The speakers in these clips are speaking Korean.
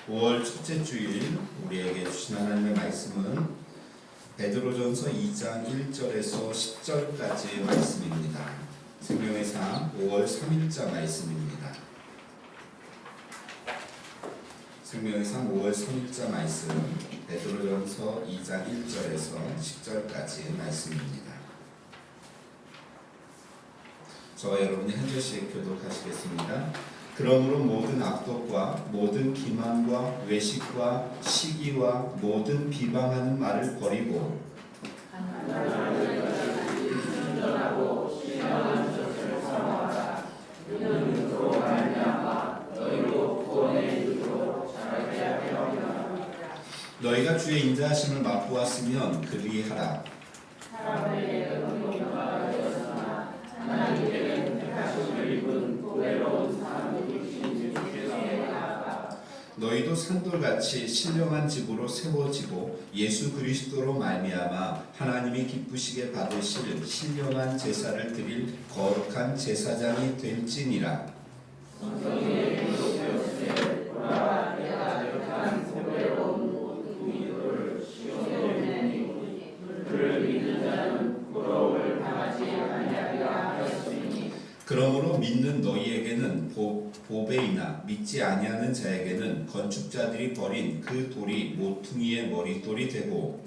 5월 첫째 주일 우리에게 주신 하나님의 말씀은 베드로전서 2장 1절에서 10절까지의 말씀입니다. 생명의 삶 5월 3일자 말씀입니다. 생명의 삶 5월 3일자 말씀 베드로전서 2장 1절에서 10절까지의 말씀입니다. 저와 여러분이 한 절씩 교독하시겠습니다. 그러므로 모든 악독과 모든 기만과 외식과 시기와 모든 비방하는 말을 버리고 너희가 주의 인자하심을 맛보았으면 그리하라. 너희도 산돌같이 신령한 집으로 세워지고 예수 그리스도로 말미암아 하나님이 기쁘시게 받으실 신령한 제사를 드릴 거룩한 제사장이 될지니라. 그러므로 믿는 너희에게는 보배이나 믿지 아니하는 자에게는 건축자들이 버린 그 돌이 모퉁이의 머릿돌이 되고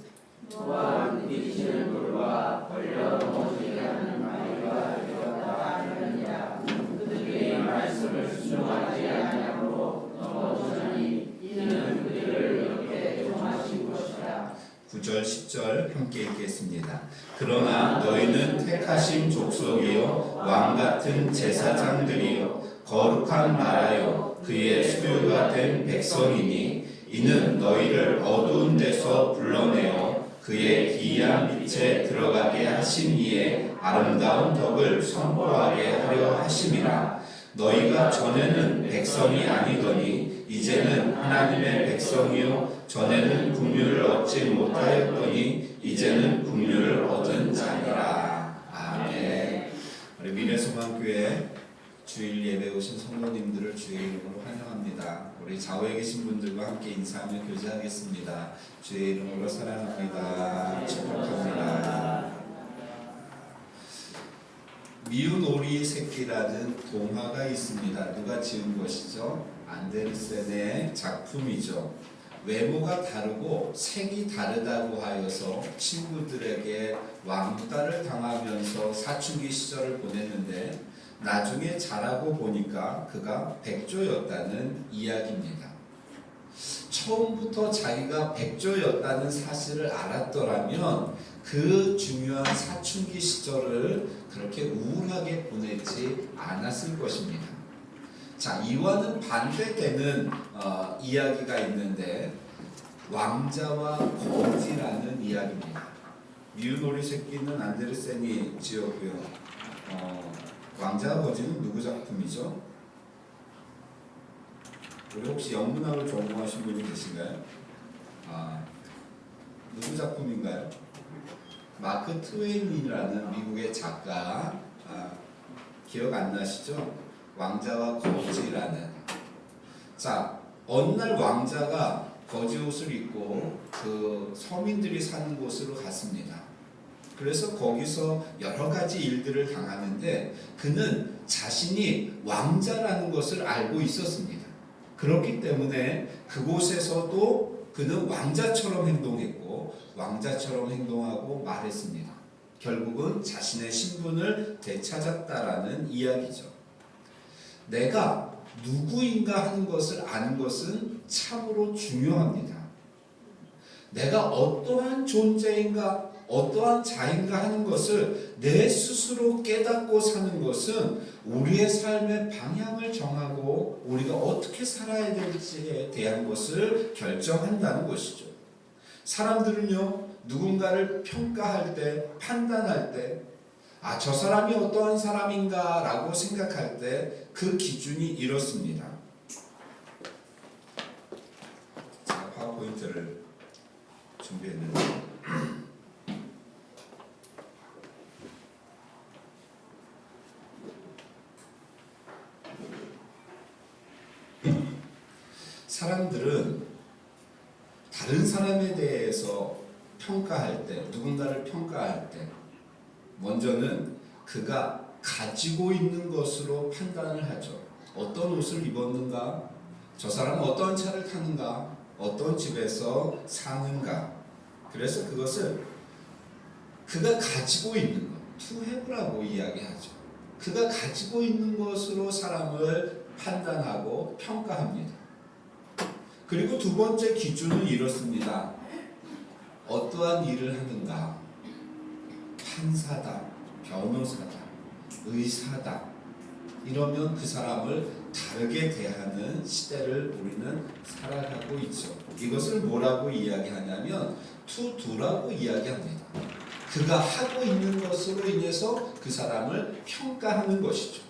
너와 믿으시는 돌과 걸려 넘어지게 하는 마귀가 되었다 하느니라. 그들의 말씀을 순종하지 아니함으로 넘어지니 이는 그들을 이렇게 정하신 것이라. 9절 10절 함께 읽겠습니다. 그러나 너희는 택하신 족속이요 왕같은 제사장들이요 거룩한 나라요 그의 소유가 된 백성이니 이는 너희를 어두운 데서 불러내어 그의 기이한 빛에 들어가게 하신 이의 아름다운 덕을 선포하게 하려 하심이라. 너희가 전에는 백성이 아니더니 이제는 하나님의 백성이요 전에는 긍휼을 얻지 못하였더니 이제는 긍휼을 얻은 자니라. 아멘. 우리 미래소망교회 주일 예배 오신 성도님들을 주의 이름으로 환영합니다. 우리 좌우에 계신 분들과 함께 인사하며 교제하겠습니다. 주의 이름으로 사랑합니다. 축복합니다. 미운 오리 새끼라는 동화가 있습니다. 누가 지은 것이죠? 안데르센의 작품이죠. 외모가 다르고 색이 다르다고 하여서 친구들에게 왕따를 당하면서 사춘기 시절을 보냈는데 나중에 자라고 보니까 그가 백조였다는 이야기입니다. 처음부터 자기가 백조였다는 사실을 알았더라면 그 중요한 사춘기 시절을 그렇게 우울하게 보내지 않았을 것입니다. 자, 이와는 반대되는 이야기가 있는데 왕자와 거지라는 이야기입니다. 미운 오리 새끼는 안데르센이 지었고요. 왕자와 거지는 누구 작품이죠? 우리 혹시 영문학을 전공하신 분이 계신가요? 누구 작품인가요? 마크 트웨인이라는 미국의 작가. 기억 안 나시죠? 왕자와 거지라는. 자, 어느 날 왕자가 거지 옷을 입고 그 서민들이 사는 곳으로 갔습니다. 그래서 거기서 여러 가지 일들을 당하는데 그는 자신이 왕자라는 것을 알고 있었습니다. 그렇기 때문에 그곳에서도 그는 왕자처럼 행동했고 왕자처럼 행동하고 말했습니다. 결국은 자신의 신분을 되찾았다라는 이야기죠. 내가 누구인가 하는 것을 아는 것은 참으로 중요합니다. 내가 어떠한 존재인가 어떠한 자인가 하는 것을 내 스스로 깨닫고 사는 것은 우리의 삶의 방향을 정하고 우리가 어떻게 살아야 될지에 대한 것을 결정한다는 것이죠. 사람들은요, 누군가를 평가할 때, 판단할 때, 저 사람이 어떠한 사람인가 라고 생각할 때 그 기준이 이렇습니다. 제가 파워포인트를 준비했는데 사람들은 다른 사람에 대해서 평가할 때, 누군가를 평가할 때 먼저는 그가 가지고 있는 것으로 판단을 하죠. 어떤 옷을 입었는가? 저 사람은 어떤 차를 타는가? 어떤 집에서 사는가? 그래서 그것을 그가 가지고 있는 것, to have라고 이야기하죠. 그가 가지고 있는 것으로 사람을 판단하고 평가합니다. 그리고 두 번째 기준은 이렇습니다. 어떠한 일을 하는가? 판사다, 변호사다, 의사다. 이러면 그 사람을 다르게 대하는 시대를 우리는 살아가고 있죠. 이것을 뭐라고 이야기하냐면 to do라고 이야기합니다. 그가 하고 있는 것으로 인해서 그 사람을 평가하는 것이죠.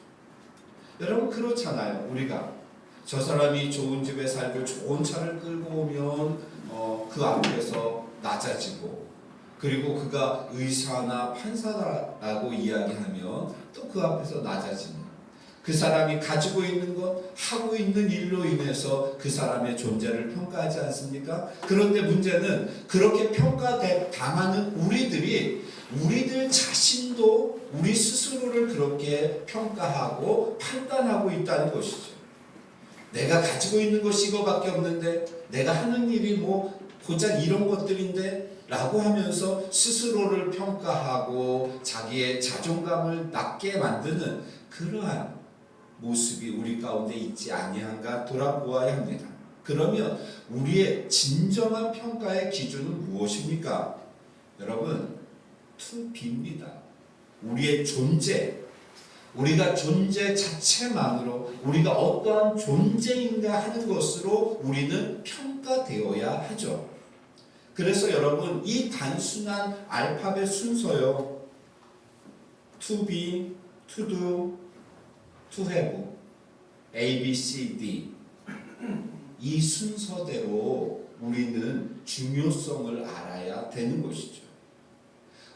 여러분 그렇잖아요. 우리가 저 사람이 좋은 집에 살고 좋은 차를 끌고 오면 그 앞에서 낮아지고, 그리고 그가 의사나 판사라고 이야기하면 또 그 앞에서 낮아지는, 그 사람이 가지고 있는 것, 하고 있는 일로 인해서 그 사람의 존재를 평가하지 않습니까? 그런데 문제는 그렇게 평가당하는 우리들 자신도 우리 스스로를 그렇게 평가하고 판단하고 있다는 것이죠. 내가 가지고 있는 것이 이거밖에 없는데, 내가 하는 일이 뭐 고작 이런 것들인데 라고 하면서 스스로를 평가하고 자기의 자존감을 낮게 만드는 그러한 모습이 우리 가운데 있지 아니한가 돌아보아야 합니다. 그러면 우리의 진정한 평가의 기준은 무엇입니까? 여러분, to be입니다. 우리의 존재, 우리가 존재 자체만으로 우리가 어떠한 존재인가 하는 것으로 우리는 평가되어야 하죠. 그래서 여러분, 이 단순한 알파벳 순서요, to be, to do, to have, A, B, C, D, 이 순서대로 우리는 중요성을 알아야 되는 것이죠.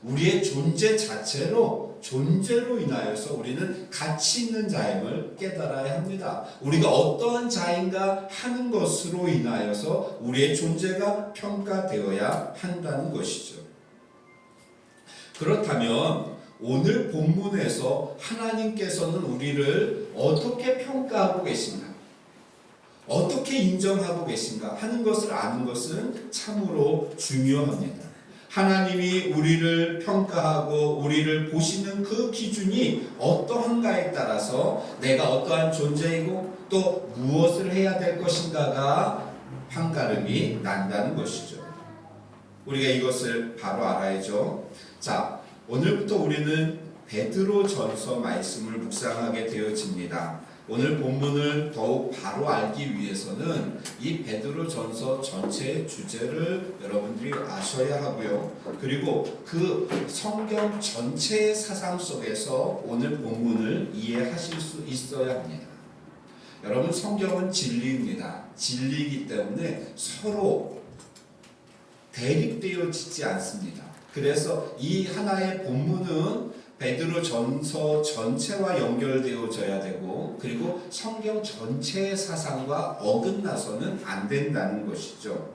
우리의 존재 자체로, 존재로 인하여서 우리는 가치 있는 자임을 깨달아야 합니다. 우리가 어떠한 자인가 하는 것으로 인하여서 우리의 존재가 평가되어야 한다는 것이죠. 그렇다면 오늘 본문에서 하나님께서는 우리를 어떻게 평가하고 계신가? 어떻게 인정하고 계신가 하는 것을 아는 것은 참으로 중요합니다. 하나님이 우리를 평가하고 우리를 보시는 그 기준이 어떠한가에 따라서 내가 어떠한 존재이고 또 무엇을 해야 될 것인가가 판가름이 난다는 것이죠. 우리가 이것을 바로 알아야죠. 자, 오늘부터 우리는 베드로전서 말씀을 묵상하게 되어집니다. 오늘 본문을 더욱 바로 알기 위해서는 이 베드로전서 전체의 주제를 여러분들이 아셔야 하고요. 그리고 그 성경 전체의 사상 속에서 오늘 본문을 이해하실 수 있어야 합니다. 여러분, 성경은 진리입니다. 진리이기 때문에 서로 대립되어지지 않습니다. 그래서 이 하나의 본문은 베드로전서 전체와 연결되어져야 되고, 그리고 성경 전체의 사상과 어긋나서는 안 된다는 것이죠.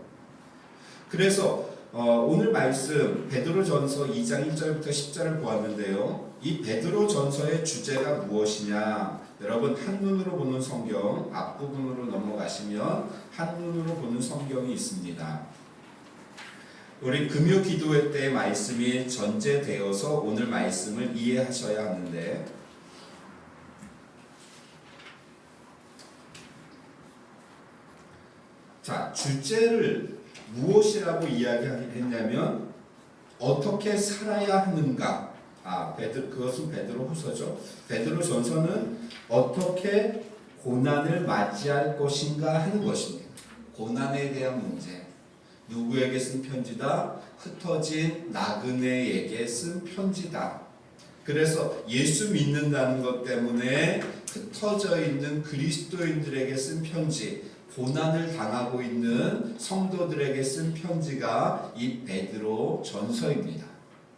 그래서 오늘 말씀 베드로전서 2장 1절부터 10절을 보았는데요. 이 베드로전서의 주제가 무엇이냐? 여러분, 한눈으로 보는 성경 앞부분으로 넘어가시면 한눈으로 보는 성경이 있습니다. 우리 금요 기도회 때 말씀이 전제되어서 오늘 말씀을 이해하셔야 하는데, 자, 주제를 무엇이라고 이야기했냐면 어떻게 살아야 하는가. 그것은 베드로 후서죠. 베드로 전서는 어떻게 고난을 맞이할 것인가 하는 것입니다. 고난에 대한 문제. 누구에게 쓴 편지다? 흩어진 나그네에게 쓴 편지다. 그래서 예수 믿는다는 것 때문에 흩어져 있는 그리스도인들에게 쓴 편지, 고난을 당하고 있는 성도들에게 쓴 편지가 이 베드로 전서입니다.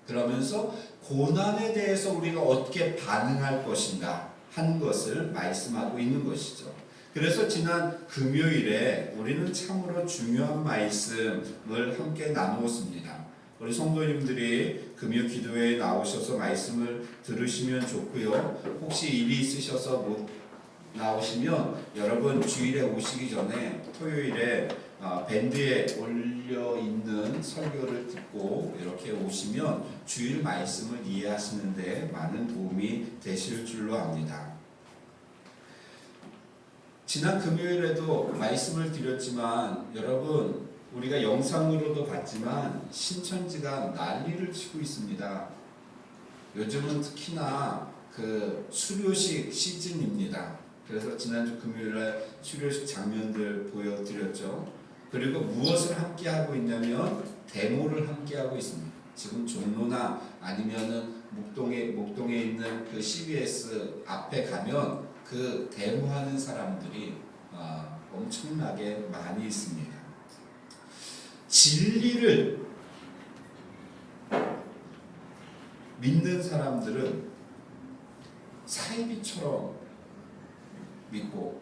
그러면서 고난에 대해서 우리가 어떻게 반응할 것인가 하는 것을 말씀하고 있는 것이죠. 그래서 지난 금요일에 우리는 참으로 중요한 말씀을 함께 나누었습니다. 우리 성도님들이 금요 기도회에 나오셔서 말씀을 들으시면 좋고요. 혹시 일이 있으셔서 못 나오시면 여러분 주일에 오시기 전에 토요일에 밴드에 올려 있는 설교를 듣고 이렇게 오시면 주일 말씀을 이해하시는데 많은 도움이 되실 줄로 압니다. 지난 금요일에도 말씀을 드렸지만 여러분 우리가 영상으로도 봤지만 신천지가 난리를 치고 있습니다. 요즘은 특히나 그 수료식 시즌입니다. 그래서 지난주 금요일에 수료식 장면들 보여드렸죠. 그리고 무엇을 함께 하고 있냐면 데모를 함께 하고 있습니다. 지금 종로나 아니면은 목동에 있는 그 CBS 앞에 가면 그 데모하는 사람들이 엄청나게 많이 있습니다. 진리를 믿는 사람들은 사이비처럼 믿고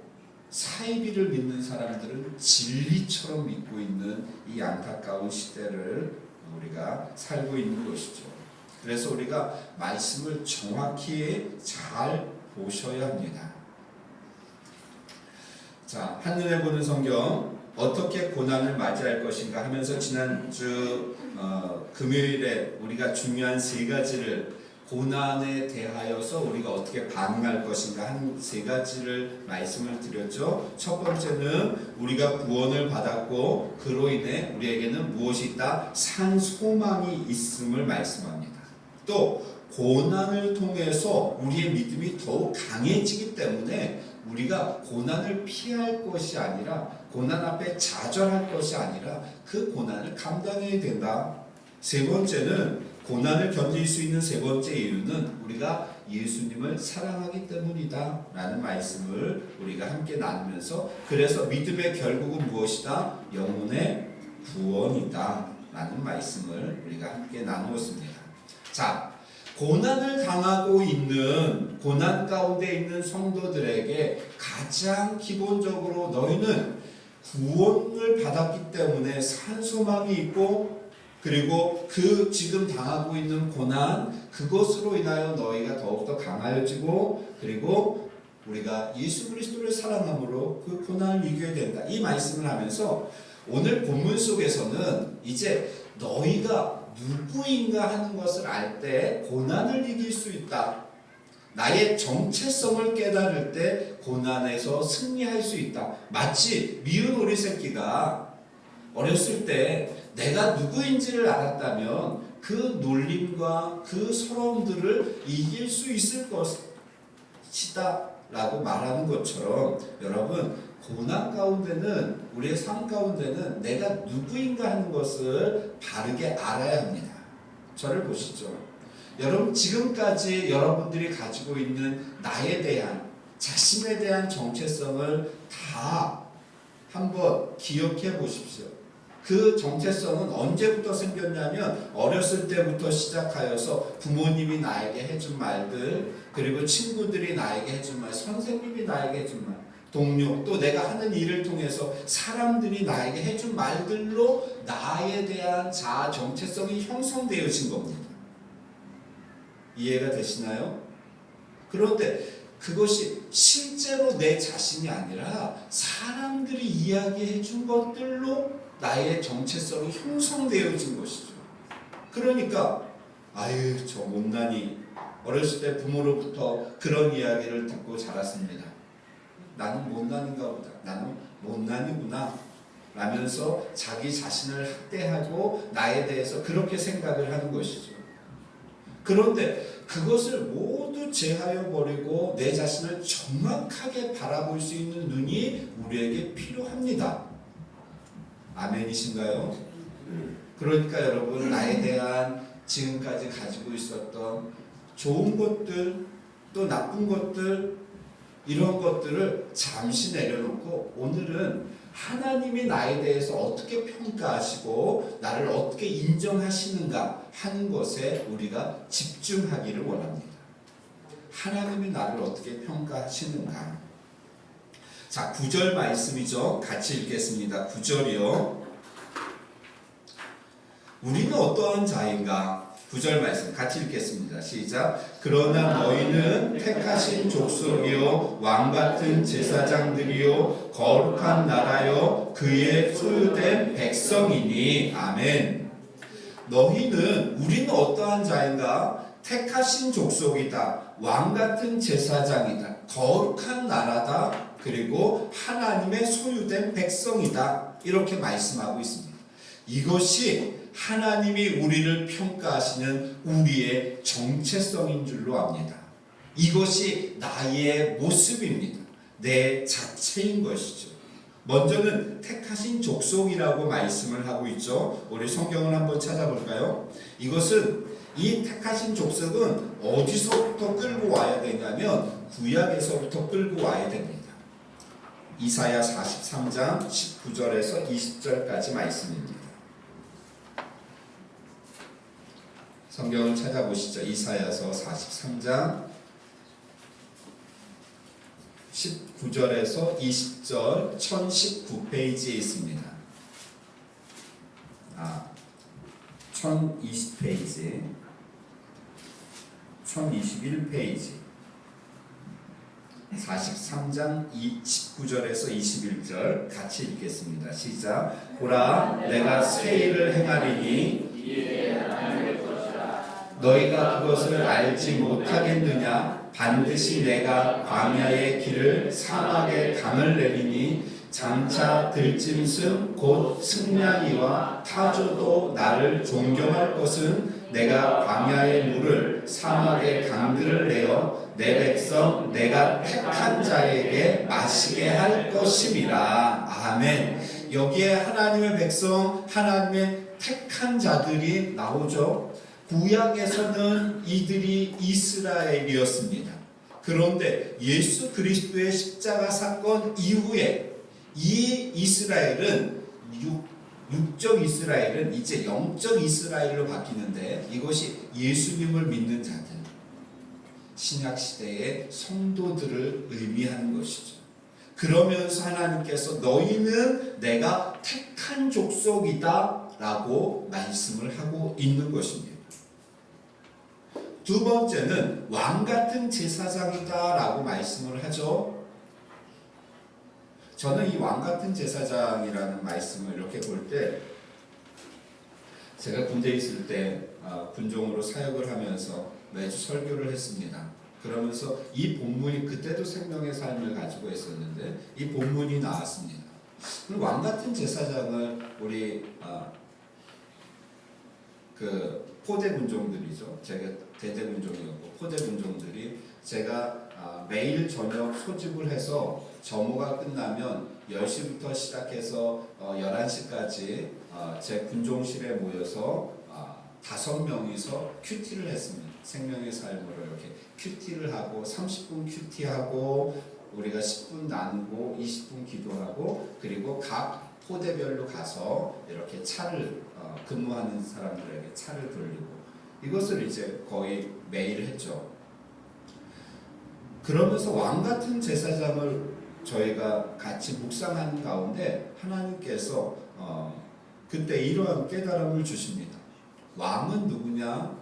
사이비를 믿는 사람들은 진리처럼 믿고 있는 이 안타까운 시대를 우리가 살고 있는 것이죠. 그래서 우리가 말씀을 정확히 잘 보셔야 합니다. 자, 한눈에 보는 성경 어떻게 고난을 맞이할 것인가 하면서 지난주 금요일에 우리가 중요한 세 가지를 고난에 대하여서 우리가 어떻게 반응할 것인가 한 세 가지를 말씀을 드렸죠. 첫 번째는 우리가 구원을 받았고 그로 인해 우리에게는 무엇이 있다? 산 소망이 있음을 말씀합니다. 또 고난을 통해서 우리의 믿음이 더욱 강해지기 때문에 우리가 고난을 피할 것이 아니라 고난 앞에 좌절할 것이 아니라 그 고난을 감당해야 된다. 세 번째는 고난을 견딜 수 있는 세 번째 이유는 우리가 예수님을 사랑하기 때문이다 라는 말씀을 우리가 함께 나누면서 그래서 믿음의 결국은 무엇이다? 영혼의 구원이다 라는 말씀을 우리가 함께 나누었습니다. 자, 고난을 당하고 있는 고난 가운데 있는 성도들에게 가장 기본적으로 너희는 구원을 받았기 때문에 산 소망이 있고 그리고 그 지금 당하고 있는 고난 그것으로 인하여 너희가 더욱더 강하여지고 그리고 우리가 예수 그리스도를 사랑함으로 그 고난을 이겨야 된다. 이 말씀을 하면서 오늘 본문 속에서는 이제 너희가 누구인가 하는 것을 알 때 고난을 이길 수 있다. 나의 정체성을 깨달을 때 고난에서 승리할 수 있다. 마치 미운 오리 새끼가 어렸을 때 내가 누구인지를 알았다면 그 놀림과 그 서러움들을 이길 수 있을 것이다 라고 말하는 것처럼 여러분 고난 가운데는 우리의 삶 가운데는 내가 누구인가 하는 것을 바르게 알아야 합니다. 저를 보시죠. 여러분 지금까지 여러분들이 가지고 있는 나에 대한 자신에 대한 정체성을 다 한번 기억해 보십시오. 그 정체성은 언제부터 생겼냐면 어렸을 때부터 시작하여서 부모님이 나에게 해준 말들 그리고 친구들이 나에게 해준 말 선생님이 나에게 해준 말 동료 또 내가 하는 일을 통해서 사람들이 나에게 해준 말들로 나에 대한 자아 정체성이 형성되어진 겁니다. 이해가 되시나요? 그런데 그것이 실제로 내 자신이 아니라 사람들이 이야기해 준 것들로 나의 정체성이 형성되어진 것이죠. 그러니까 아유 저 못난이 어렸을 때 부모로부터 그런 이야기를 듣고 자랐습니다. 나는 못난인가 보다. 나는 못난이구나 라면서 자기 자신을 학대하고 나에 대해서 그렇게 생각을 하는 것이죠. 그런데 그것을 모두 제하여 버리고 내 자신을 정확하게 바라볼 수 있는 눈이 우리에게 필요합니다. 아멘이신가요? 그러니까 여러분 나에 대한 지금까지 가지고 있었던 좋은 것들 또 나쁜 것들 이런 것들을 잠시 내려놓고 오늘은 하나님이 나에 대해서 어떻게 평가하시고 나를 어떻게 인정하시는가 하는 것에 우리가 집중하기를 원합니다. 하나님이 나를 어떻게 평가하시는가. 자, 9절 말씀이죠. 같이 읽겠습니다. 9절이요. 우리는 어떠한 자인가? 9절 말씀 같이 읽겠습니다. 시작. 그러나 너희는 택하신 족속이요 왕같은 제사장들이요 거룩한 나라요 그의 소유된 백성이니. 아멘. 너희는, 우리는 어떠한 자인가? 택하신 족속이다. 왕같은 제사장이다. 거룩한 나라다. 그리고 하나님의 소유된 백성이다. 이렇게 말씀하고 있습니다. 이것이 하나님이 우리를 평가하시는 우리의 정체성인 줄로 압니다. 이것이 나의 모습입니다. 내 자체인 것이죠. 먼저는 택하신 족속이라고 말씀을 하고 있죠. 우리 성경을 한번 찾아볼까요? 이것은, 이 택하신 족속은 어디서부터 끌고 와야 되냐면 구약에서부터 끌고 와야 됩니다. 이사야 43장 19절에서 20절까지 말씀입니다. 성경을 찾아보시죠. 이사야서 43장 19절에서 20절 1019페이지에 있습니다. 1020페이지 1021페이지 43장 19절에서 21절 같이 읽겠습니다. 시작. 보라, 내가 새 일을 행하리니 너희가 그것을 알지 못하겠느냐? 반드시 내가 광야의 길을 사막의 강을 내리니 장차 들짐승 곧 승냥이와 타조도 나를 존경할 것은 내가 광야의 물을 사막의 강들을 내어 내 백성 내가 택한 자에게 마시게 할 것임이라. 아멘. 여기에 하나님의 백성, 하나님의 택한 자들이 나오죠. 구약에서는 이들이 이스라엘이었습니다. 그런데 예수 그리스도의 십자가 사건 이후에 이 이스라엘은 육적 이스라엘은 이제 영적 이스라엘로 바뀌는데, 이것이 예수님을 믿는 자들, 신약 시대의 성도들을 의미하는 것이죠. 그러면서 하나님께서 너희는 내가 택한 족속이다 라고 말씀을 하고 있는 것입니다. 두 번째는 왕같은 제사장이다 라고 말씀을 하죠. 저는 이 왕같은 제사장이라는 말씀을 이렇게 볼 때, 제가 군대에 있을 때 군종으로 사역을 하면서 매주 설교를 했습니다. 그러면서 이 본문이, 그때도 생명의 삶을 가지고 있었는데 이 본문이 나왔습니다. 왕같은 제사장을 우리 그 포대 군종들이죠. 제가 대대 군종이었고 포대 군종들이, 제가 매일 저녁 소집을 해서 점호가 끝나면 10시부터 시작해서 11시까지 제 군종실에 모여서 5명이서 큐티를 했습니다. 생명의 삶으로 이렇게 큐티를 하고 30분 큐티하고 우리가 10분 나누고 20분 기도하고, 그리고 각 포대별로 가서 이렇게 차를 근무하는 사람들에게 차를 돌리고, 이것을 이제 거의 매일 했죠. 그러면서 왕같은 제사장을 저희가 같이 묵상하는 가운데 하나님께서 그때 이러한 깨달음을 주십니다. 왕은 누구냐?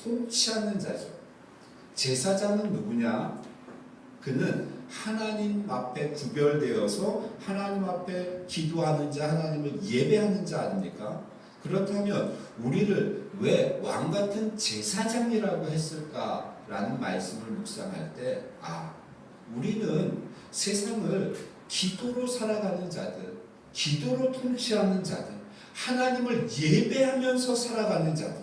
통치하는 자죠. 제사장은 누구냐? 그는 하나님 앞에 구별되어서 하나님 앞에 기도하는 자, 하나님을 예배하는 자 아닙니까? 그렇다면 우리를 왜 왕같은 제사장이라고 했을까라는 말씀을 묵상할 때, 우리는 세상을 기도로 살아가는 자들, 기도로 통치하는 자들, 하나님을 예배하면서 살아가는 자들,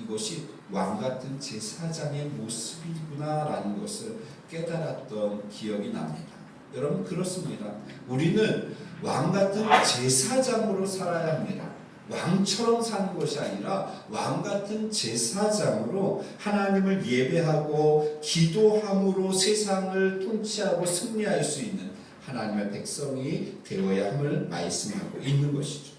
이것이 왕같은 제사장의 모습이구나라는 것을 깨달았던 기억이 납니다. 여러분, 그렇습니다. 우리는 왕같은 제사장으로 살아야 합니다. 왕처럼 사는 것이 아니라 왕같은 제사장으로 하나님을 예배하고 기도함으로 세상을 통치하고 승리할 수 있는 하나님의 백성이 되어야 함을 말씀하고 있는 것이죠.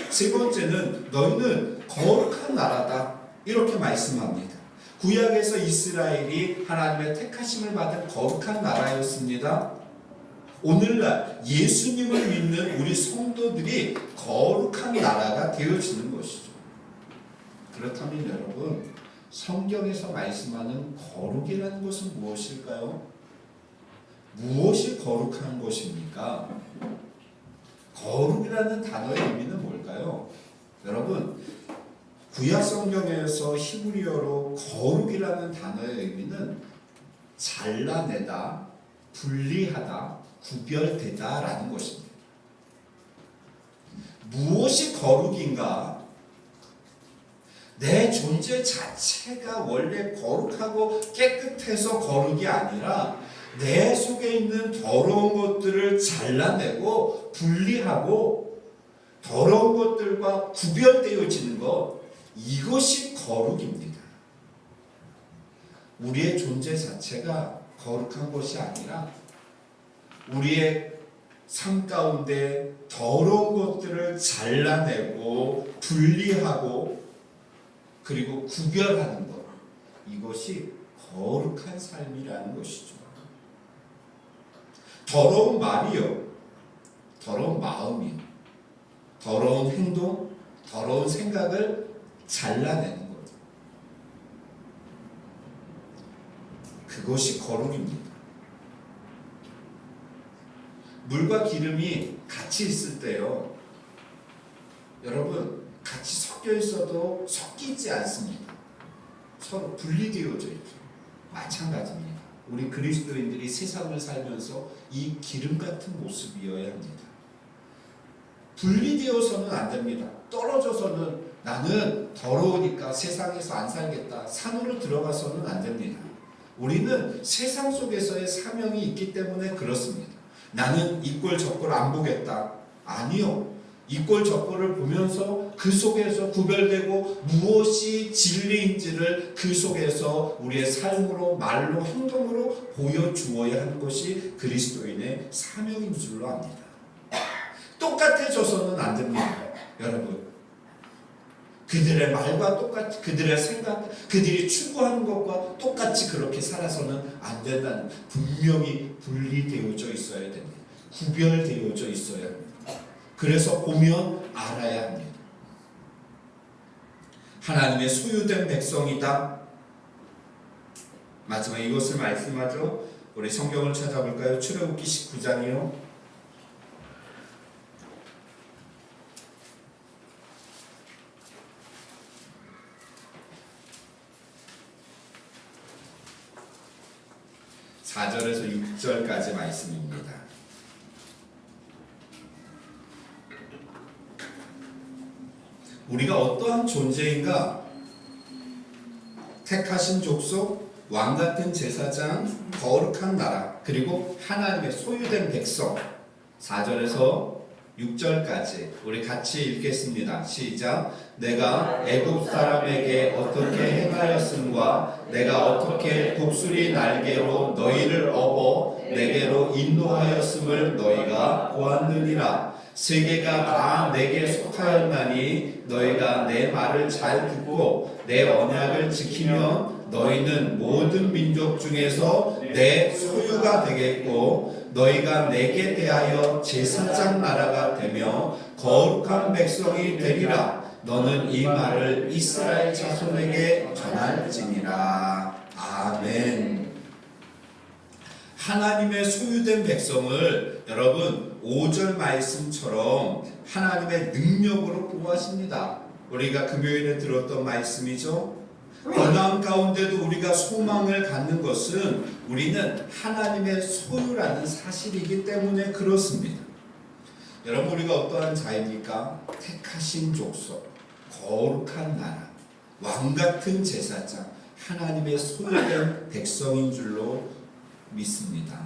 세 번째는 너희는 거룩한 나라다, 이렇게 말씀합니다. 구약에서 이스라엘이 하나님의 택하심을 받은 거룩한 나라였습니다. 오늘날 예수님을 믿는 우리 성도들이 거룩한 나라가 되어지는 것이죠. 그렇다면 여러분, 성경에서 말씀하는 거룩이라는 것은 무엇일까요? 무엇이 거룩한 것입니까? 거룩이라는 단어의 의미는 뭘까요? 여러분, 구약 성경에서 히브리어로 거룩이라는 단어의 의미는 잘라내다, 분리하다, 구별되다 라는 것입니다. 무엇이 거룩인가? 내 존재 자체가 원래 거룩하고 깨끗해서 거룩이 아니라 내 속에 있는 더러운 것들을 잘라내고 분리하고 더러운 것들과 구별되어지는 것, 이것이 거룩입니다. 우리의 존재 자체가 거룩한 것이 아니라 우리의 삶 가운데 더러운 것들을 잘라내고 분리하고 그리고 구별하는 것, 이것이 거룩한 삶이라는 것이죠. 더러운 말이요, 더러운 마음이요, 더러운 행동, 더러운 생각을 잘라내는 것, 그것이 거룩입니다. 물과 기름이 같이 있을 때요, 여러분, 같이 섞여 있어도 섞이지 않습니다. 서로 분리되어져 있죠. 마찬가지입니다. 우리 그리스도인들이 세상을 살면서 이 기름 같은 모습이어야 합니다. 분리되어서는 안 됩니다. 떨어져서는 나는 더러우니까 세상에서 안 살겠다, 산으로 들어가서는 안 됩니다. 우리는 세상 속에서의 사명이 있기 때문에 그렇습니다. 나는 이 꼴 저 꼴 안 보겠다. 아니요. 이 꼴 저 꼴을 보면서 그 속에서 구별되고 무엇이 진리인지를 그 속에서 우리의 삶으로, 말로, 행동으로 보여주어야 하는 것이 그리스도인의 사명인 줄로 압니다. 똑같아져서는 안 됩니다. 여러분, 그들의 말과 똑같이, 그들의 생각, 그들이 추구하는 것과 똑같이 그렇게 살아서는 안 된다는, 분명히 분리되어져 있어야 됩니다. 구별되어져 있어야 합니다. 그래서 보면 알아야 합니다. 하나님의 소유된 백성이다. 마지막 이것을 말씀하죠. 우리 성경을 찾아볼까요? 출애굽기 19장이요. (4절에서) (6절까지) 말씀입니다. 우리가 어떠한 존재인가? 택하신 족속, 왕같은 제사장, 거룩한 나라, 그리고 하나님의 소유된 백성. 4절에서 6절까지 우리 같이 읽겠습니다. 시작. 내가 애굽 사람에게 어떻게 행하였음과 내가 어떻게 독수리 날개로 너희를 업어 내게로 인도하였음을 너희가 보았느니라. 세계가 다 내게 속하였나니 너희가 내 말을 잘 듣고 내 언약을 지키면 너희는 모든 민족 중에서 내 소유가 되겠고 너희가 내게 대하여 제사장 나라가 되며 거룩한 백성이 되리라. 너는 이 말을 이스라엘 자손에게 전할지니라. 아멘. 하나님의 소유된 백성을 여러분 5절 말씀처럼 하나님의 능력으로 보호하십니다. 우리가 금요일에 들었던 말씀이죠. 고난 가운데도 우리가 소망을 갖는 것은 우리는 하나님의 소유라는 사실이기 때문에 그렇습니다. 여러분, 우리가 어떠한 자입니까? 택하신 족속, 거룩한 나라, 왕같은 제사장, 하나님의 소유된 백성인 줄로 믿습니다.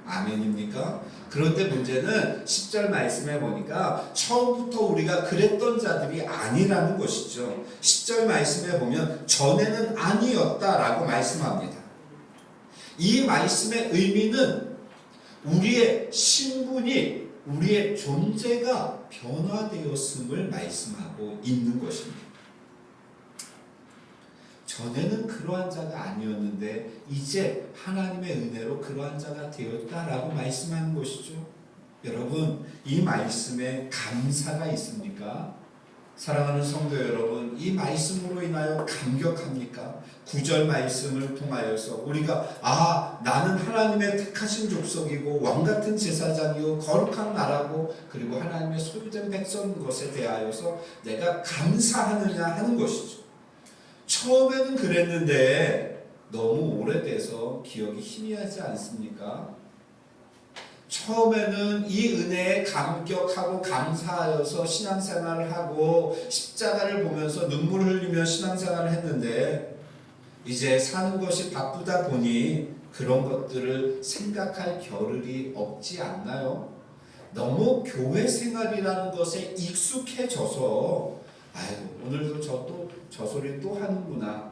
아멘입니까? 그런데 문제는 10절 말씀에 보니까 처음부터 우리가 그랬던 자들이 아니라는 것이죠. 10절 말씀에 보면 전에는 아니었다라고 말씀합니다. 이 말씀의 의미는 우리의 신분이, 우리의 존재가 변화되었음을 말씀하고 있는 것입니다. 전에는 그러한 자가 아니었는데 이제 하나님의 은혜로 그러한 자가 되었다라고 말씀하는 것이죠. 여러분, 이 말씀에 감사가 있습니까? 사랑하는 성도 여러분, 이 말씀으로 인하여 감격합니까? 9절 말씀을 통하여서 우리가 나는 하나님의 택하신 족속이고 왕같은 제사장이고 거룩한 나라고 그리고 하나님의 소유된 백성인 것에 대하여서 내가 감사하느냐 하는 것이죠. 처음에는 그랬는데 너무 오래돼서 기억이 희미하지 않습니까? 처음에는 이 은혜에 감격하고 감사하여서 신앙생활을 하고 십자가를 보면서 눈물을 흘리며 신앙생활을 했는데 이제 사는 것이 바쁘다 보니 그런 것들을 생각할 겨를이 없지 않나요? 너무 교회 생활이라는 것에 익숙해져서 오늘도 저 소리 또 하는구나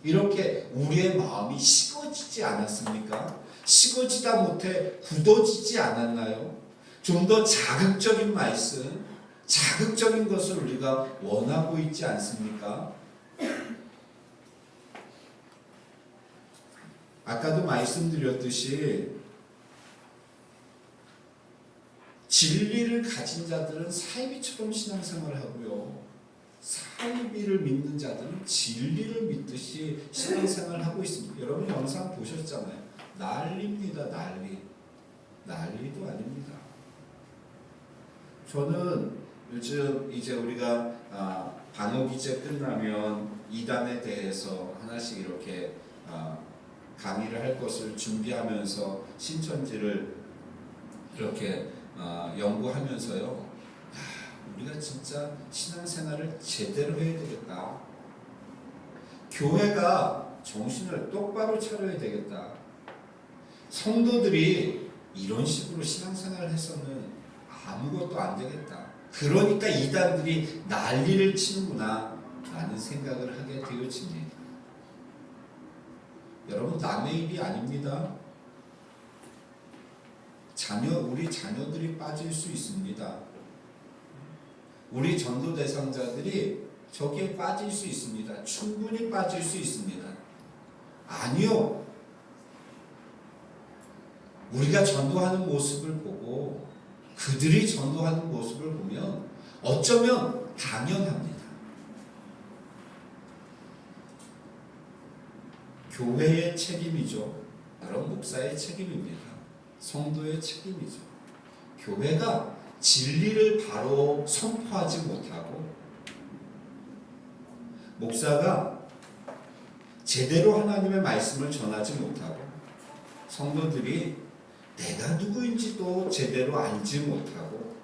이렇게 우리의 마음이 식어지지 않았습니까? 식어지다 못해 굳어지지 않았나요? 좀 더 자극적인 말씀, 자극적인 것을 우리가 원하고 있지 않습니까? 아까도 말씀드렸듯이 진리를 가진 자들은 사이비처럼 신앙생활을 하고요. 사이비를 믿는 자들은 진리를 믿듯이 신앙생활을 하고 있습니다. 여러분 영상 보셨잖아요. 난리입니다. 난리도 아닙니다. 저는 요즘 이제 우리가 방어기제 끝나면 이단에 대해서 하나씩 이렇게 강의를 할 것을 준비하면서 신천지를 이렇게 연구하면서요. 우리가 진짜 신앙생활을 제대로 해야 되겠다. 교회가 정신을 똑바로 차려야 되겠다. 성도들이 이런 식으로 신앙생활을 해서는 아무것도 안 되겠다. 그러니까 이단들이 난리를 치는구나 라는 생각을 하게 되어집니다. 여러분 남의 일이 아닙니다. 우리 자녀들이 빠질 수 있습니다. 우리 전도 대상자들이 저기에 빠질 수 있습니다. 충분히 빠질 수 있습니다. 아니요. 우리가 전도하는 모습을 보고 그들이 전도하는 모습을 보면 어쩌면 당연합니다. 교회의 책임이죠. 여러분 목사의 책임입니다. 성도의 책임이죠. 교회가 진리를 바로 선포하지 못하고 목사가 제대로 하나님의 말씀을 전하지 못하고 성도들이 내가 누구인지도 제대로 알지 못하고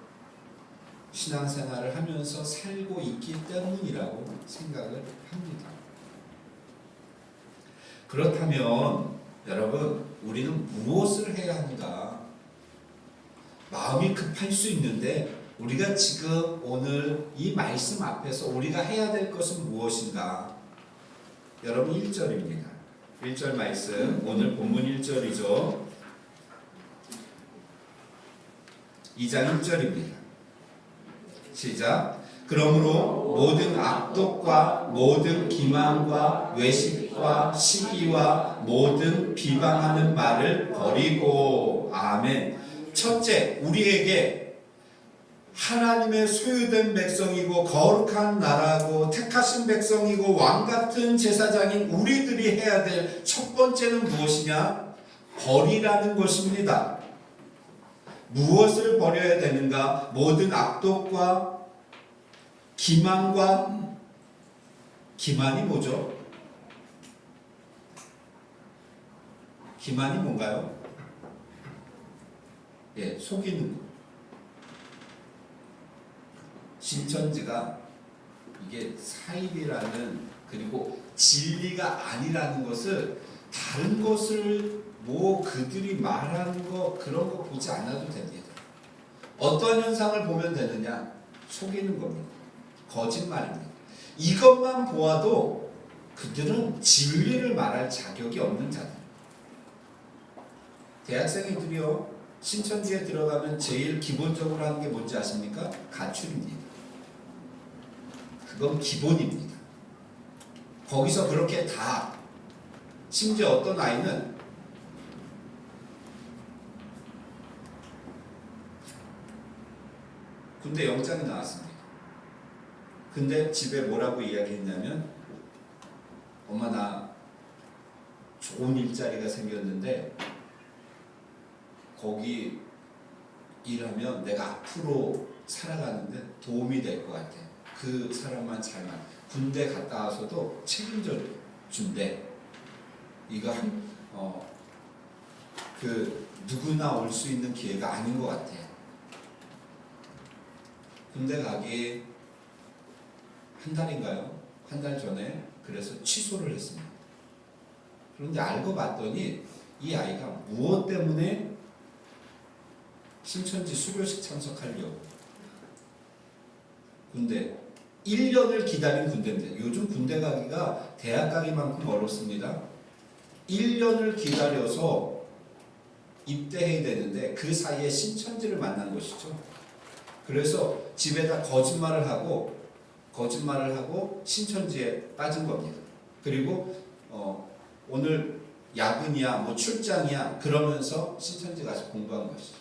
신앙생활을 하면서 살고 있기 때문이라고 생각을 합니다. 그렇다면 여러분 우리는 무엇을 해야 합니까? 마음이 급할 수 있는데 우리가 지금 오늘 이 말씀 앞에서 우리가 해야 될 것은 무엇인가? 여러분 1절입니다. 1절 말씀 오늘 본문 1절이죠. 2장 1절입니다. 시작. 그러므로 모든 악독과 모든 기만과 외식과 시기와 모든 비방하는 말을 버리고 아멘. 첫째, 우리에게 하나님의 소유된 백성이고 거룩한 나라고 택하신 백성이고 왕같은 제사장인 우리들이 해야 될 첫 번째는 무엇이냐? 버리라는 것입니다. 무엇을 버려야 되는가? 모든 악독과 기만과 기만이 뭐죠? 기만이 뭔가요? 속이는 것. 신천지가 이게 사입이라는 그리고 진리가 아니라는 것을 다른 것을 그들이 말하는 거 그런 거 보지 않아도 됩니다. 어떤 현상을 보면 되느냐? 속이는 겁니다. 거짓말입니다. 이것만 보아도 그들은 진리를 말할 자격이 없는 자들. 대학생이들이요 신천지에 들어가면 제일 기본적으로 하는 게 뭔지 아십니까? 가출입니다. 그건 기본입니다. 거기서 그렇게 다, 심지어 어떤 아이는 군대 영장이 나왔습니다. 근데 집에 뭐라고 이야기했냐면, 엄마 나 좋은 일자리가 생겼는데 거기 일하면 내가 앞으로 살아가는데 도움이 될 것 같아. 그 사람만 잘만. 군대 갔다 와서도 책임져 준대. 이거 누구나 올 수 있는 기회가 아닌 것 같아. 군대 가기 한 달인가요? 한 달 전에 그래서 취소를 했습니다. 그런데 알고 봤더니 이 아이가 무엇 때문에 신천지 수료식 참석하려고 군대 1년을 기다린 군대인데, 요즘 군대 가기가 대학 가기만큼 어렵습니다. 1년을 기다려서 입대해야 되는데 그 사이에 신천지를 만난 것이죠. 그래서 집에다 거짓말을 하고 신천지에 빠진 겁니다. 그리고 오늘 야근이야 뭐 출장이야 그러면서 신천지 가서 공부한 것이죠.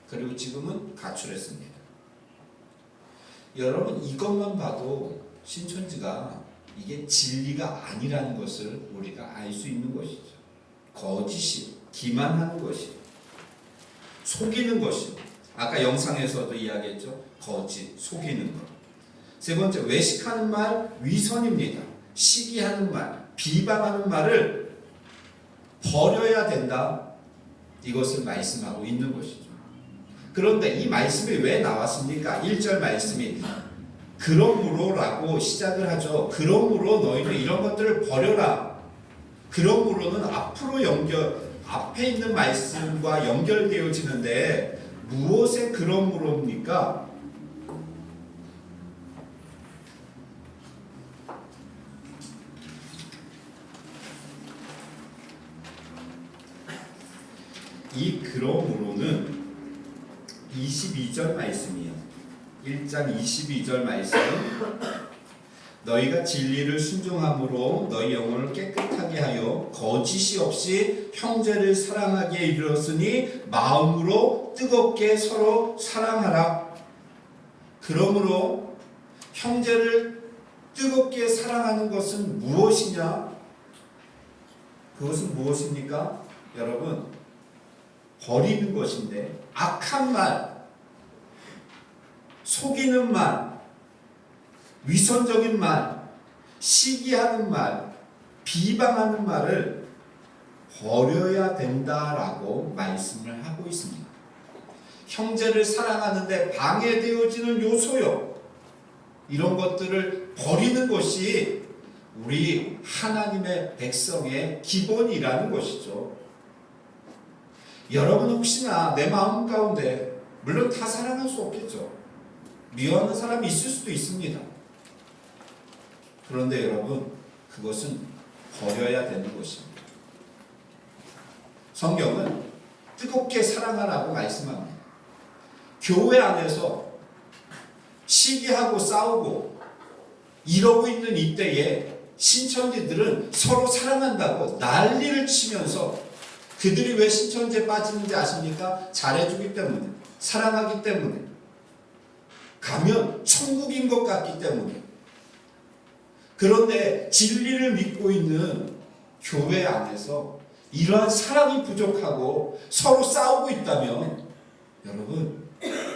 그리고 지금은 가출했습니다. 여러분, 이것만 봐도 신천지가 이게 진리가 아니라는 것을 우리가 알 수 있는 것이죠. 거짓이, 기만하는 것이, 속이는 것이. 아까 영상에서도 이야기했죠. 거짓, 속이는 것. 세 번째, 외식하는 말 위선입니다. 시기하는 말, 비방하는 말을 버려야 된다. 이것을 말씀하고 있는 것이죠. 그런데 이 말씀이 왜 나왔습니까? 1절 말씀이 그러므로라고 시작을 하죠. 그러므로 너희는 이런 것들을 버려라. 그러므로는 앞에 있는 말씀과 연결되어지는데 무엇의 그러므로입니까? 이 그러므로는 22절 말씀이에요. 1장 22절 말씀. 너희가 진리를 순종함으로 너희 영혼을 깨끗하게 하여 거짓이 없이 형제를 사랑하기에 이르렀으니 마음으로 뜨겁게 서로 사랑하라. 그러므로 형제를 뜨겁게 사랑하는 것은 무엇이냐? 그것은 무엇입니까? 여러분, 버리는 것인데, 악한 말, 속이는 말, 위선적인 말, 시기하는 말, 비방하는 말을 버려야 된다라고 말씀을 하고 있습니다. 형제를 사랑하는데 방해되어지는 요소요. 이런 것들을 버리는 것이 우리 하나님의 백성의 기본이라는 것이죠. 여러분, 혹시나 내 마음 가운데, 물론 다 사랑할 수 없겠죠. 미워하는 사람이 있을 수도 있습니다. 그런데 여러분, 그것은 버려야 되는 것입니다. 성경은 뜨겁게 사랑하라고 말씀합니다. 교회 안에서 시기하고 싸우고 이러고 있는 이때에 신천지들은 서로 사랑한다고 난리를 치면서, 그들이 왜 신천지에 빠지는지 아십니까? 잘해주기 때문에, 사랑하기 때문에, 가면 천국인 것 같기 때문에. 그런데 진리를 믿고 있는 교회 안에서 이러한 사랑이 부족하고 서로 싸우고 있다면 여러분,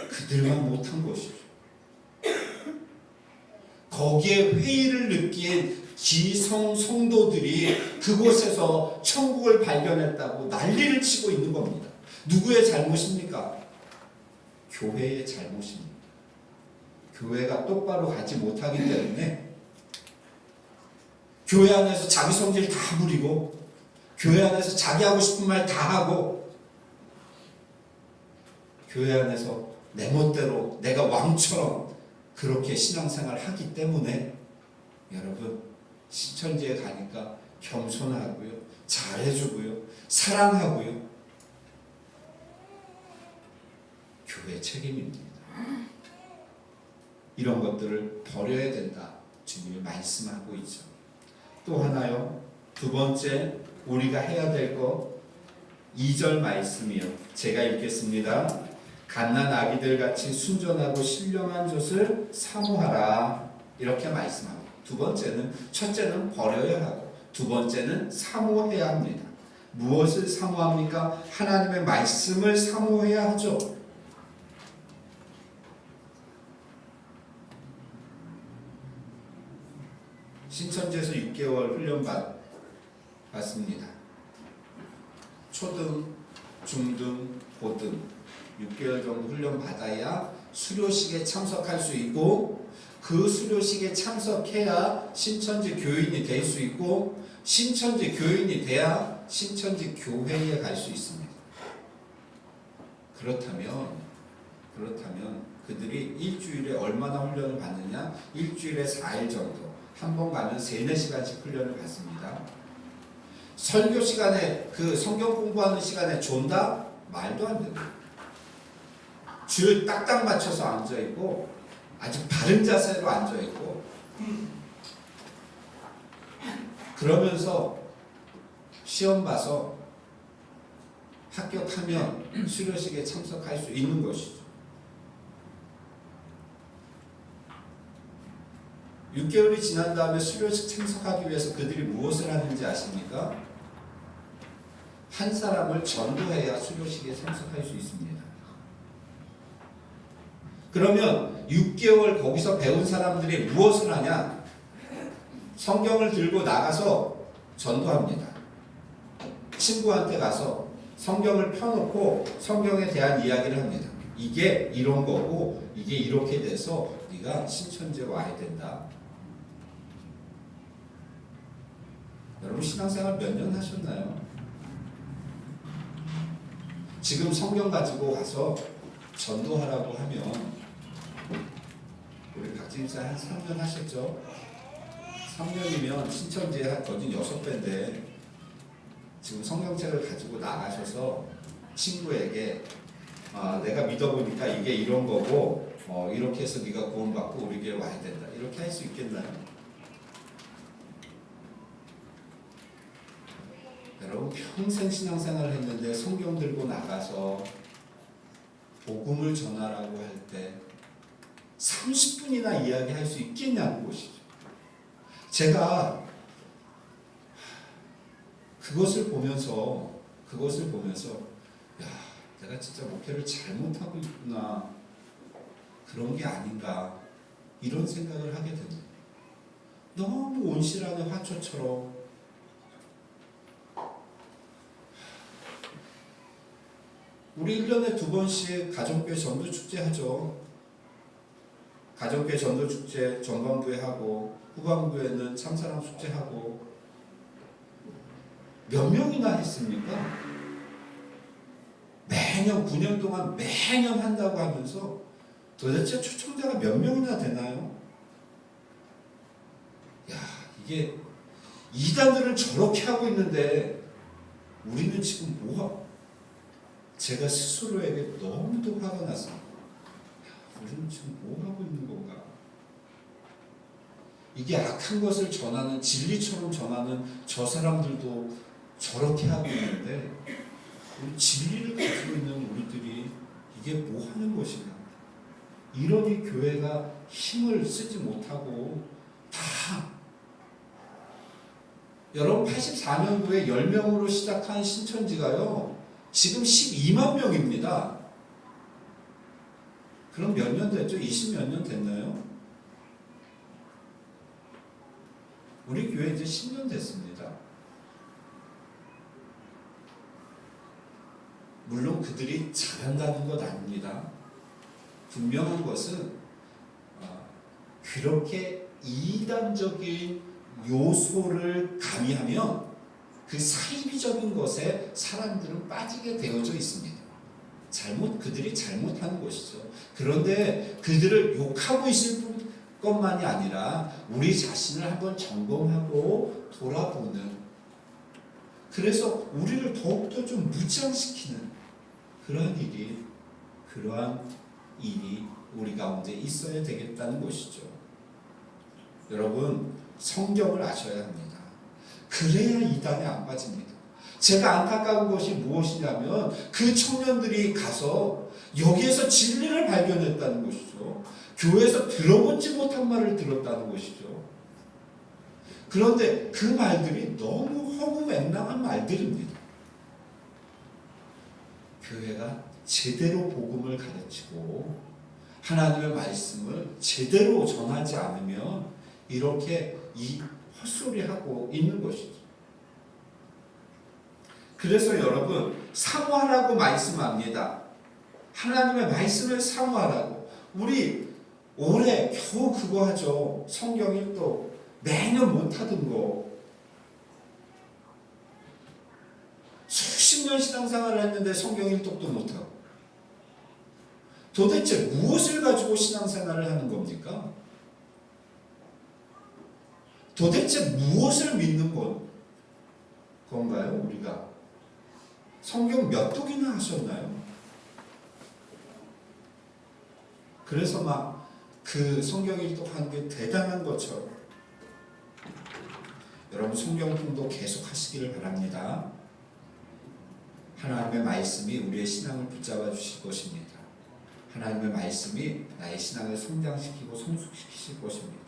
그들만 못한 것이죠. 거기에 회의를 느낀 기성 성도들이 그곳에서 천국을 발견했다고 난리를 치고 있는 겁니다. 누구의 잘못입니까? 교회의 잘못입니다. 교회가 똑바로 가지 못하기 때문에 교회 안에서 자기 성질 다 부리고, 교회 안에서 자기 하고 싶은 말 다 하고, 교회 안에서 내 멋대로 내가 왕처럼 그렇게 신앙생활 하기 때문에 여러분, 신천지에 가니까 겸손하고요, 잘해주고요, 사랑하고요. 교회 책임입니다. 이런 것들을 버려야 된다. 주님이 말씀하고 있죠. 또 하나요. 두 번째 우리가 해야 될 것 2절 말씀이요. 제가 읽겠습니다. 갓난 아기들 같이 순전하고 신령한 젖을 사모하라. 이렇게 말씀합니다. 두 번째는, 첫째는 버려야 하고 두 번째는 사모해야 합니다. 무엇을 사모합니까? 하나님의 말씀을 사모해야 하죠. 신천지에서 6개월 훈련 받습니다. 초등, 중등, 고등 6개월 정도 훈련 받아야 수료식에 참석할 수 있고, 그 수료식에 참석해야 신천지 교인이 될 수 있고, 신천지 교인이 돼야 신천지 교회에 갈 수 있습니다. 그렇다면 그들이 일주일에 얼마나 훈련을 받느냐? 일주일에 4일 정도, 한 번 가면 3-4시간씩 훈련을 받습니다. 설교 시간에, 그 성경 공부하는 시간에 존다? 말도 안 됩니다. 줄 딱딱 맞춰서 앉아있고, 아주 바른 자세로 앉아있고, 그러면서 시험 봐서 합격하면 수료식에 참석할 수 있는 것이죠. 6개월이 지난 다음에 수료식 참석하기 위해서 그들이 무엇을 하는지 아십니까? 한 사람을 전도해야 수료식에 참석할 수 있습니다. 그러면 6개월 거기서 배운 사람들이 무엇을 하냐? 성경을 들고 나가서 전도합니다. 친구한테 가서 성경을 펴놓고 성경에 대한 이야기를 합니다. 이게 이런 거고 이게 이렇게 돼서 네가 신천지에 와야 된다. 여러분 신앙생활 몇 년 하셨나요? 지금 성경 가지고 가서 전도하라고 하면, 우리 박진입사 한 3년 하셨죠? 3년이면 신천지에 한 거진 6배인데 지금 성경책을 가지고 나가셔서 친구에게 내가 믿어보니까 이게 이런 거고 이렇게 해서 네가 구원받고 우리 교회 와야 된다. 이렇게 할 수 있겠나요? 여러분 평생 신앙생활을 했는데 성경 들고 나가서 복음을 전하라고 할 때 30분이나 이야기할 수 있겠냐는 것이죠. 제가 그것을 보면서 야, 내가 진짜 목회를 잘못하고 있구나, 그런 게 아닌가, 이런 생각을 하게 됩니다. 너무 온실안의 화초처럼 우리 1년에 2번씩 가정교회 전도축제 하죠. 가정교회 전도축제 전반부에 하고 후반부에는 참사랑 축제하고, 몇 명이나 했습니까? 매년 9년 동안 매년 한다고 하면서 도대체 초청자가 몇 명이나 되나요? 야, 이게 이단들은 저렇게 하고 있는데 우리는 지금 제가 스스로에게 너무도 화가 났습니다. 우리는 지금 뭐 하고 있는 건가? 이게 악한 것을 전하는, 진리처럼 전하는 저 사람들도 저렇게 하고 있는데, 우리 진리를 가지고 있는 우리들이 이게 뭐 하는 것인가? 이러니 교회가 힘을 쓰지 못하고 다, 여러분 84년도에 10명으로 시작한 신천지가요 지금 12만 명입니다. 그럼 몇 년 됐죠? 20몇 년 됐나요? 우리 교회 이제 10년 됐습니다. 물론 그들이 잘한다는 것 아닙니다. 분명한 것은 그렇게 이단적인 요소를 가미하면 그 사이비적인 것에 사람들은 빠지게 되어져 있습니다. 그들이 잘못하는 것이죠. 그런데 그들을 욕하고 있을 것만이 아니라 우리 자신을 한번 점검하고 돌아보는, 그래서 우리를 더욱더 좀 무장시키는 그러한 일이 우리 가운데 있어야 되겠다는 것이죠. 여러분 성경을 아셔야 합니다. 그래야 이단에 안 빠집니다. 제가 안타까운 것이 무엇이냐면 그 청년들이 가서 여기에서 진리를 발견했다는 것이죠. 교회에서 들어보지 못한 말을 들었다는 것이죠. 그런데 그 말들이 너무 허무맹랑한 말들입니다. 교회가 제대로 복음을 가르치고 하나님의 말씀을 제대로 전하지 않으면 이렇게 이 헛소리하고 있는 것이죠. 그래서 여러분 사모하라고 말씀합니다. 하나님의 말씀을 사모하라고. 우리 올해 겨우 그거 하죠. 성경 읽도 매년 못하던 거. 수십 년 신앙생활을 했는데 성경 일독도 못하고. 도대체 무엇을 가지고 신앙생활을 하는 겁니까? 도대체 무엇을 믿는 건가요, 우리가? 성경 몇 독이나 하셨나요? 그래서 막 그 성경 일독하는 게 대단한 것처럼 여러분 성경 공부 계속 하시기를 바랍니다. 하나님의 말씀이 우리의 신앙을 붙잡아 주실 것입니다. 하나님의 말씀이 나의 신앙을 성장시키고 성숙시키실 것입니다.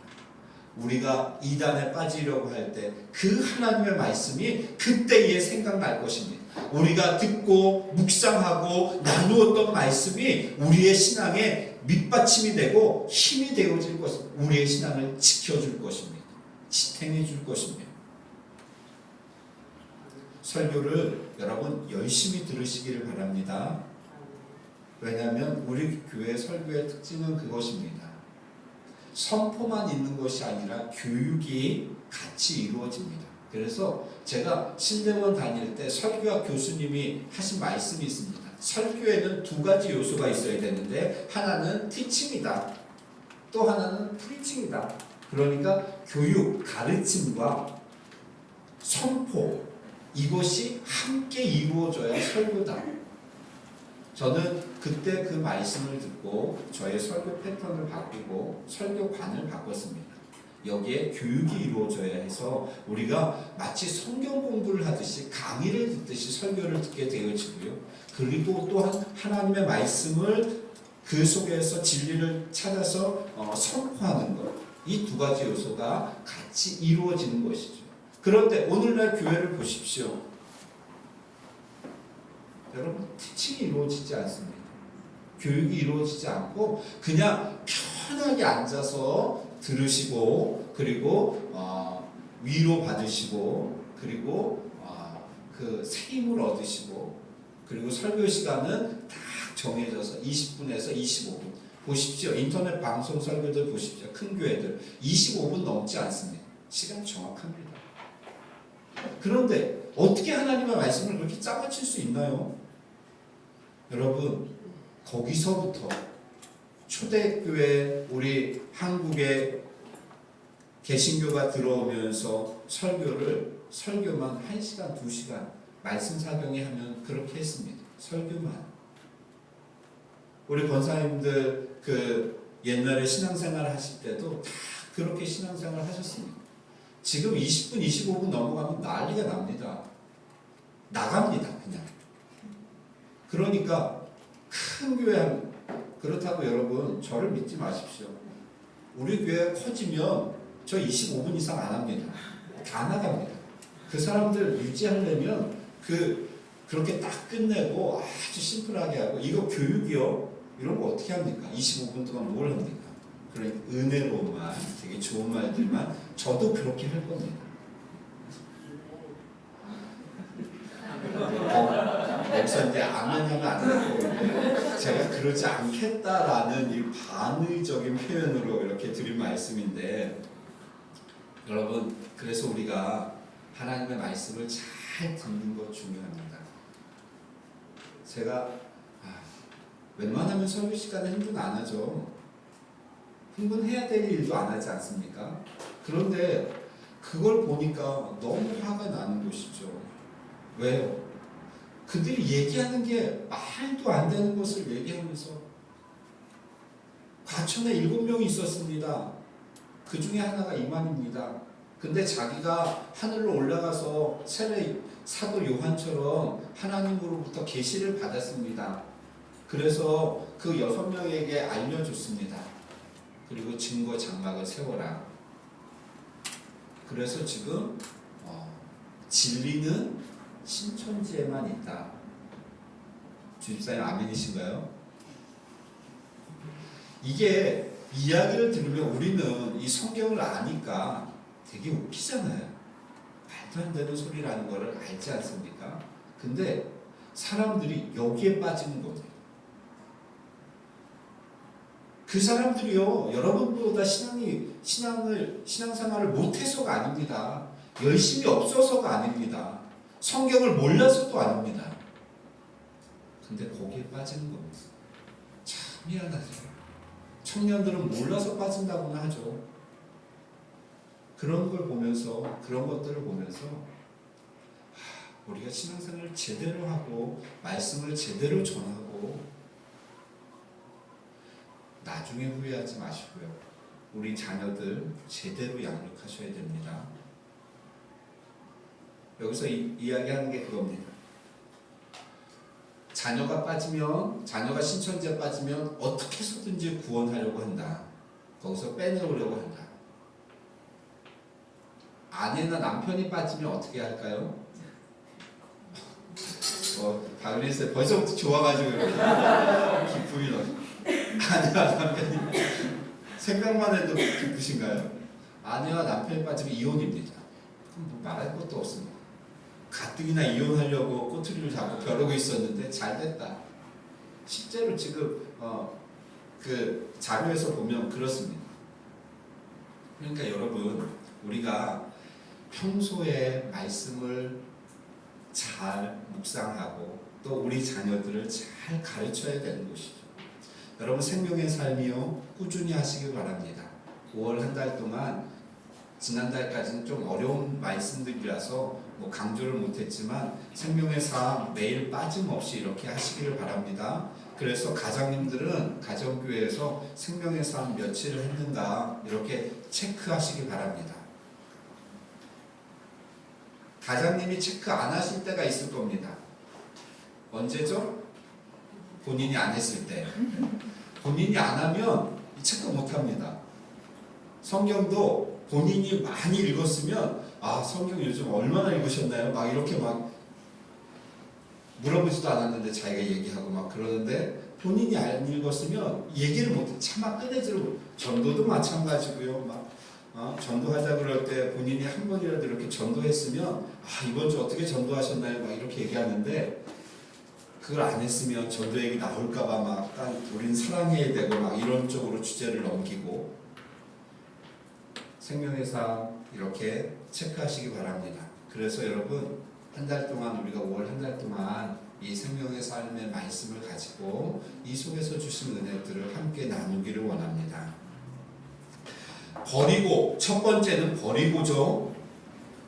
우리가 이단에 빠지려고 할 때 그 하나님의 말씀이 그때에 생각날 것입니다. 우리가 듣고 묵상하고 나누었던 말씀이 우리의 신앙의 밑받침이 되고 힘이 되어질 것입니다. 우리의 신앙을 지켜줄 것입니다. 지탱해 줄 것입니다. 설교를 여러분 열심히 들으시기를 바랍니다. 왜냐하면 우리 교회 설교의 특징은 그것입니다. 선포만 있는 것이 아니라 교육이 같이 이루어집니다. 그래서 제가 신대원 다닐 때 설교학 교수님이 하신 말씀이 있습니다. 설교에는 두 가지 요소가 있어야 되는데 하나는 티칭이다. 또 하나는 프리칭이다. 그러니까 교육, 가르침과 선포 이것이 함께 이루어져야 설교다. 저는 그때 그 말씀을 듣고 저의 설교 패턴을 바꾸고 설교관을 바꿨습니다. 여기에 교육이 이루어져야 해서 우리가 마치 성경 공부를 하듯이 강의를 듣듯이 설교를 듣게 되어지고요. 그리고 또한 하나님의 말씀을 그 속에서 진리를 찾아서 선포하는 것. 이 두 가지 요소가 같이 이루어지는 것이죠. 그런데 오늘날 교회를 보십시오. 여러분 티칭이 이루어지지 않습니다. 교육이 이루어지지 않고 그냥 편하게 앉아서 들으시고 그리고 위로 받으시고 그리고 그 새 힘을 얻으시고 그리고 설교 시간은 딱 정해져서 20분에서 25분 보십시오. 인터넷 방송 설교들 보십시오. 큰 교회들 25분 넘지 않습니다. 시간 정확합니다. 그런데 어떻게 하나님의 말씀을 그렇게 짜맞출 수 있나요? 여러분 거기서부터 초대교회 우리 한국에 개신교가 들어오면서 설교만 1시간 2시간 말씀 사경에 하면 그렇게 했습니다. 설교만. 우리 권사님들 그 옛날에 신앙생활 하실 때도 다 그렇게 신앙생활 하셨습니다. 지금 20분 25분 넘어가면 난리가 납니다. 나갑니다 그냥. 그러니까 큰 교회 그렇다고 여러분 저를 믿지 마십시오. 우리 교회 커지면 저 25분 이상 안 합니다. 다 나갑니다. 그 사람들 유지하려면 그렇게 딱 끝내고 아주 심플하게 하고 이거 교육이요? 이런 거 어떻게 합니까? 25분 동안 뭘 합니까? 그런 은혜로만 되게 좋은 말들만 저도 그렇게 할 겁니다. 여기서 이제 아멘 하면 안 되고 제가 그러지 않겠다라는 이 반의적인 표현으로 이렇게 드린 말씀인데 여러분 그래서 우리가 하나님의 말씀을 잘 듣는 것 중요합니다. 제가 웬만하면 설교 시간에 흥분 안 하죠. 흥분해야 될 일도 안 하지 않습니까? 그런데 그걸 보니까 너무 화가 나는 것이죠. 왜요? 그들이 얘기하는 게 말도 안 되는 것을 얘기하면서 과천에 7명이 있었습니다. 그 중에 하나가 이만입니다. 그 근데 자기가 하늘로 올라가서 세례 사도 요한처럼 하나님으로부터 계시를 받았습니다. 그래서 그 6명에게 알려줬습니다. 그리고 증거 장막을 세워라. 그래서 지금 진리는 신천지에만 있다. 주집사님 아멘이신가요? 이게 이야기를 들으면 우리는 이 성경을 아니까 되게 웃기잖아요. 말도 안 되는 소리라는 것을 알지 않습니까? 근데 사람들이 여기에 빠지는 겁니다. 그 사람들이요, 여러분보다 신앙생활을 못해서가 아닙니다. 열심히 없어서가 아닙니다. 성경을 몰라서도 아닙니다. 근데 거기에 빠지는 겁니다. 참 미안하죠. 청년들은 몰라서 빠진다고는 하죠. 그런 걸 보면서, 그런 것들을 보면서 우리가 신앙생활을 제대로 하고 말씀을 제대로 전하고 나중에 후회하지 마시고요. 우리 자녀들 제대로 양육하셔야 됩니다. 여기서 이야기하는 게 그겁니다. 자녀가 신천지에 빠지면 어떻게 해서든지 구원하려고 한다. 거기서 빼내오려고 한다. 아내나 남편이 빠지면 어떻게 할까요? 박은희 벌써부터 좋아가지고 기쁨이 나. 아내와 남편이 생각만 해도 기쁘신가요? 아내와 남편이 빠지면 이혼입니다. 그럼 뭐 말할 것도 없습니다. 가뜩이나 이혼하려고 꼬투리를 잡고 벼르고 있었는데 잘 됐다. 실제로 지금 그 자료에서 보면 그렇습니다. 그러니까 여러분, 우리가 평소에 말씀을 잘 묵상하고 또 우리 자녀들을 잘 가르쳐야 되는 것이죠. 여러분, 생명의 삶이요, 꾸준히 하시길 바랍니다. 5월 한 달 동안, 지난달까지는 좀 어려운 말씀들이라서 강조를 못했지만 생명의 삶 매일 빠짐없이 이렇게 하시기를 바랍니다. 그래서 가장님들은 가정교회에서 생명의 삶 며칠을 했는가 이렇게 체크하시기 바랍니다. 가장님이 체크 안 하실 때가 있을 겁니다. 언제죠? 본인이 안 했을 때. 본인이 안 하면 체크 못 합니다. 성경도 본인이 많이 읽었으면 성경 요즘 얼마나 읽으셨나요? 막 이렇게 막 물어보지도 않았는데 자기가 얘기하고 막 그러는데 본인이 안 읽었으면 얘기를 못해. 차마 꺼내지로. 전도도 마찬가지고요. 막 전도하자 그럴 때 본인이 한 번이라도 이렇게 전도했으면 이번 주 어떻게 전도하셨나요? 막 이렇게 얘기하는데 그걸 안 했으면 전도 얘기 나올까봐 막 우린 사랑해야 되고 막 이런 쪽으로 주제를 넘기고. 생명의 삶 이렇게 체크하시기 바랍니다. 그래서 여러분, 한 달 동안 우리가 5월 한 달 동안 이 생명의 삶의 말씀을 가지고 이 속에서 주신 은혜들을 함께 나누기를 원합니다. 버리고, 첫 번째는 버리고죠.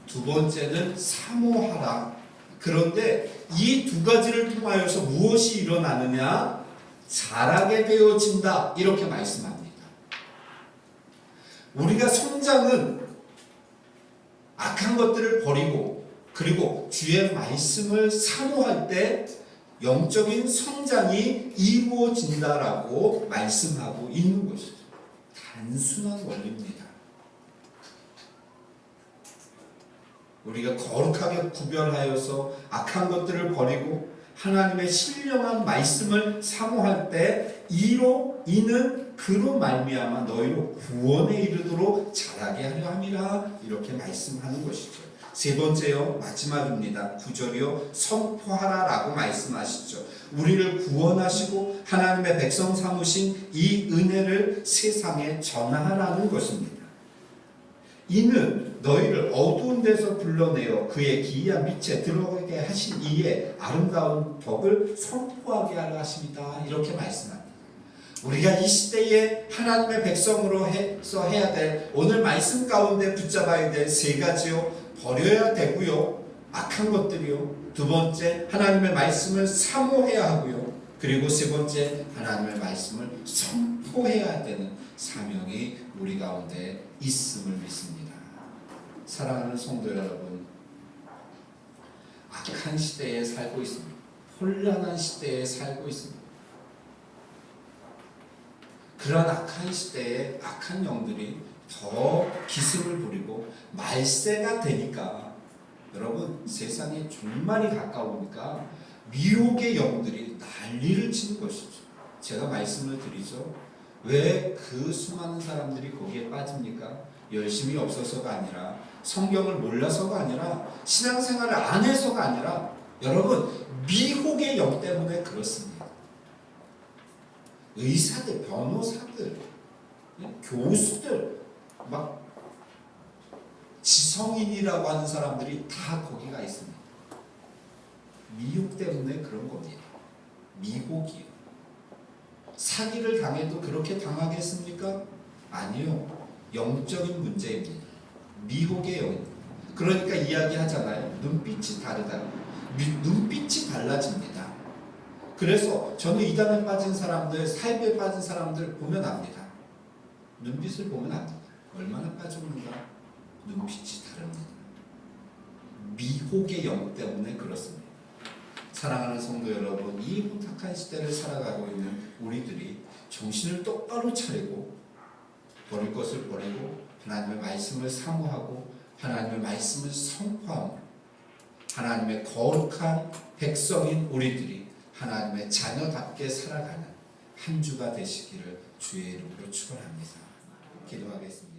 두 번째는 사모하라. 그런데 이 두 가지를 통하여서 무엇이 일어나느냐? 자라게 되어진다. 이렇게 말씀합니다. 우리가 성장은 악한 것들을 버리고 그리고 주의 말씀을 사모할 때 영적인 성장이 이루어진다라고 말씀하고 있는 것이죠. 단순한 원리입니다. 우리가 거룩하게 구별하여서 악한 것들을 버리고 하나님의 신령한 말씀을 사모할 때 이는 그로 말미암아 너희로 구원에 이르도록 자라게 하려 함이라 이렇게 말씀하는 것이죠. 세 번째요, 마지막입니다. 9절이요, 선포하라 라고 말씀하시죠. 우리를 구원하시고 하나님의 백성 삼으신 이 은혜를 세상에 전하라는 것입니다. 이는 너희를 어두운 데서 불러내어 그의 기이한 빛에 들어가게 하신 이의 아름다운 덕을 선포하게 하려 하십니다. 이렇게 말씀합니다. 우리가 이 시대에 하나님의 백성으로 해야 될 오늘 말씀 가운데 붙잡아야 될 세 가지요. 버려야 되고요. 악한 것들이요. 두 번째, 하나님의 말씀을 사모해야 하고요. 그리고 세 번째, 하나님의 말씀을 선포해야 되는 사명이 우리 가운데 있음을 믿습니다. 사랑하는 성도 여러분, 악한 시대에 살고 있습니다. 혼란한 시대에 살고 있습니다. 그런 악한 시대에 악한 영들이 더 기승을 부리고 말세가 되니까, 여러분 세상이 종말이 가까우니까 미혹의 영들이 난리를 치는 것이죠. 제가 말씀을 드리죠. 왜 그 수많은 사람들이 거기에 빠집니까? 열심이 없어서가 아니라, 성경을 몰라서가 아니라, 신앙생활을 안 해서가 아니라, 여러분 미혹의 영 때문에 그렇습니다. 의사들, 변호사들, 교수들, 막 지성인이라고 하는 사람들이 다 거기가 있습니다. 미혹 때문에 그런 겁니다. 미혹이요. 사기를 당해도 그렇게 당하겠습니까? 아니요. 영적인 문제입니다. 미혹의 영입니다. 그러니까 이야기하잖아요. 눈빛이 다르다. 눈빛이 달라집니다. 그래서 저는 이단에 빠진 사람들, 사입에 빠진 사람들 보면 압니다. 눈빛을 보면 압니다. 얼마나 빠졌는가? 눈빛이 다릅니다. 미혹의 영 때문에 그렇습니다. 사랑하는 성도 여러분, 이 혼탁한 시대를 살아가고 있는 우리들이 정신을 똑바로 차리고 버릴 것을 버리고 하나님의 말씀을 사모하고 하나님의 말씀을 선포하며 하나님의 거룩한 백성인 우리들이 하나님의 자녀답게 살아가는 한 주가 되시기를 주의 이름으로 축원합니다. 기도하겠습니다.